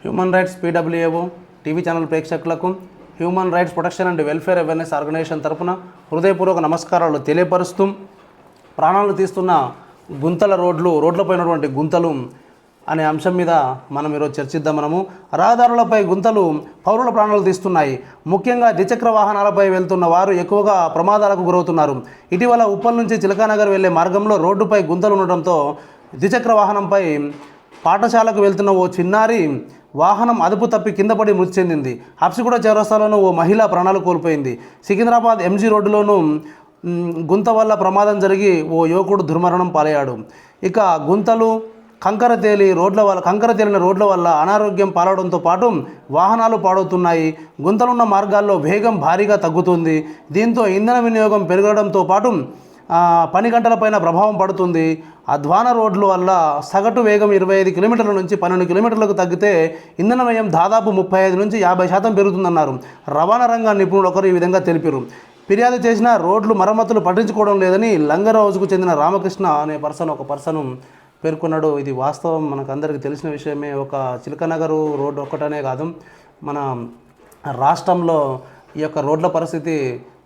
Human rights PWAO TV channel ప్రేక్షకులకు human rights protection and welfare awareness organisation తరపున హృదయపూర్వక నమస్కారాలు తెలియపరుస్తూ ప్రాణాలు తీస్తున్న గుంతల రోడ్లపై ఉన్నటువంటి గుంతలు అనే అంశం మీద మనం ఈరోజు చర్చిద్దాం. రహదారులపై గుంతలు పౌరుల ప్రాణాలు తీస్తున్నాయి. ముఖ్యంగా ద్విచక్ర వాహనాలపై వెళ్తున్న వారు ఎక్కువగా ప్రమాదాలకు గురవుతున్నారు. ఇటీవల ఉప్పల్ నుంచి చిలకానగర్ వెళ్లే మార్గంలో రోడ్డుపై గుంతలు ఉండడంతో ద్విచక్ర వాహనంపై పాఠశాలకు వెళ్తున్న ఓ చిన్నారి వాహనం అదుపు తప్పి కింద పడి మృతి చెందింది. హబ్సిగూడ చౌరస్తాలోనూ ఓ మహిళ ప్రాణాలు కోల్పోయింది. సికింద్రాబాద్ ఎంజీ రోడ్డులోనూ గుంత వల్ల ప్రమాదం జరిగి ఓ యువకుడు దుర్మరణం పాలయ్యాడు. ఇక కంకర తేలిన రోడ్ల వల్ల అనారోగ్యం పాలవడంతో పాటు వాహనాలు పాడవుతున్నాయి. గుంతలున్న మార్గాల్లో వేగం భారీగా తగ్గుతుంది. దీంతో ఇంధన వినియోగం పెరగడంతో పాటు పని గంటలపైన ప్రభావం పడుతుంది. అధ్వాన రోడ్ల వల్ల సగటు వేగం 25 కిలోమీటర్ల నుంచి 12 కిలోమీటర్లకు తగ్గితే ఇంధన వ్యయం దాదాపు 35 నుంచి 50% పెరుగుతుందన్నారు రవాణా రంగ నిపుణులు ఒకరు ఈ విధంగా తెలిపారు. ఫిర్యాదు చేసిన రోడ్లు మరమ్మతులు పట్టించుకోవడం లేదని లంగరౌజ్కు చెందిన రామకృష్ణ అనే ఒక పర్సన్ పేర్కొన్నాడు. ఇది వాస్తవం, మనకు అందరికీ తెలిసిన విషయమే. ఒక చిలకనగరు రోడ్డు ఒక్కటనే కాదు, మన రాష్ట్రంలో ఈ యొక్క రోడ్ల పరిస్థితి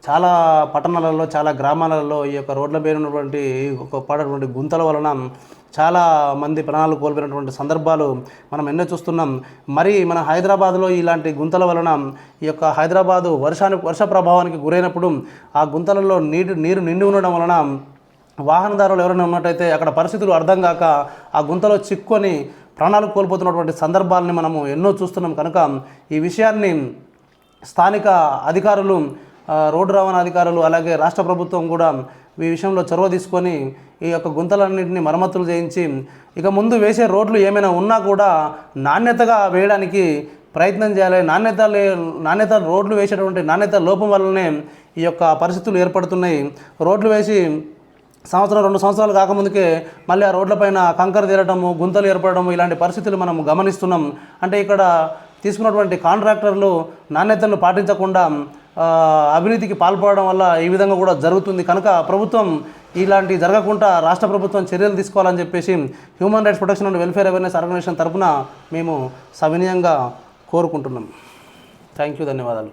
చాలా పట్టణాలలో, చాలా గ్రామాలలో ఈ యొక్క రోడ్ల మీద ఉన్నటువంటి పడేటువంటి గుంతల వలన చాలా మంది ప్రాణాలు కోల్పోయినటువంటి సందర్భాలు మనం ఎన్నో చూస్తున్నాం. మరి మన హైదరాబాద్లో ఇలాంటి గుంతల వలన ఈ యొక్క హైదరాబాదు వర్ష ప్రభావానికి గురైనప్పుడు ఆ గుంతలలో నీరు నిండి ఉండడం వలన వాహనదారులు ఎవరైనా ఉన్నట్టయితే అక్కడ పరిస్థితులు అర్థం కాక ఆ గుంతలో చిక్కుకొని ప్రాణాలు కోల్పోతున్నటువంటి సందర్భాలని మనము ఎన్నో చూస్తున్నాం. కనుక ఈ విషయాన్ని స్థానిక అధికారులు, రోడ్డు రవాణా అధికారులు, అలాగే రాష్ట్ర ప్రభుత్వం కూడా ఈ విషయంలో చొరవ తీసుకొని ఈ యొక్క గుంతలన్నింటినీ మరమ్మతులు చేయించి ఇక ముందు వేసే రోడ్లు ఏమైనా ఉన్నా కూడా నాణ్యతగా వేయడానికి ప్రయత్నం చేయాలి. నాణ్యత రోడ్లు వేసేటువంటి నాణ్యత లోపం వల్లనే ఈ యొక్క పరిస్థితులు ఏర్పడుతున్నాయి. రోడ్లు వేసి 1-2 సంవత్సరాలు కాకముందుకే మళ్ళీ ఆ రోడ్లపైన కంకర తీరటము, గుంతలు ఏర్పడము, ఇలాంటి పరిస్థితులు మనం గమనిస్తున్నాం. అంటే ఇక్కడ తీసుకున్నటువంటి కాంట్రాక్టర్లు నాణ్యతను పాటించకుండా అవినీతికి పాల్పడడం వల్ల ఈ విధంగా కూడా జరుగుతుంది. కనుక ప్రభుత్వం ఇలాంటి జరగకుండా రాష్ట్ర ప్రభుత్వం చర్యలు తీసుకోవాలని చెప్పేసి human rights protection and welfare awareness organisation తరఫున మేము సవినయంగా కోరుకుంటున్నాం. థ్యాంక్ యూ, ధన్యవాదాలు.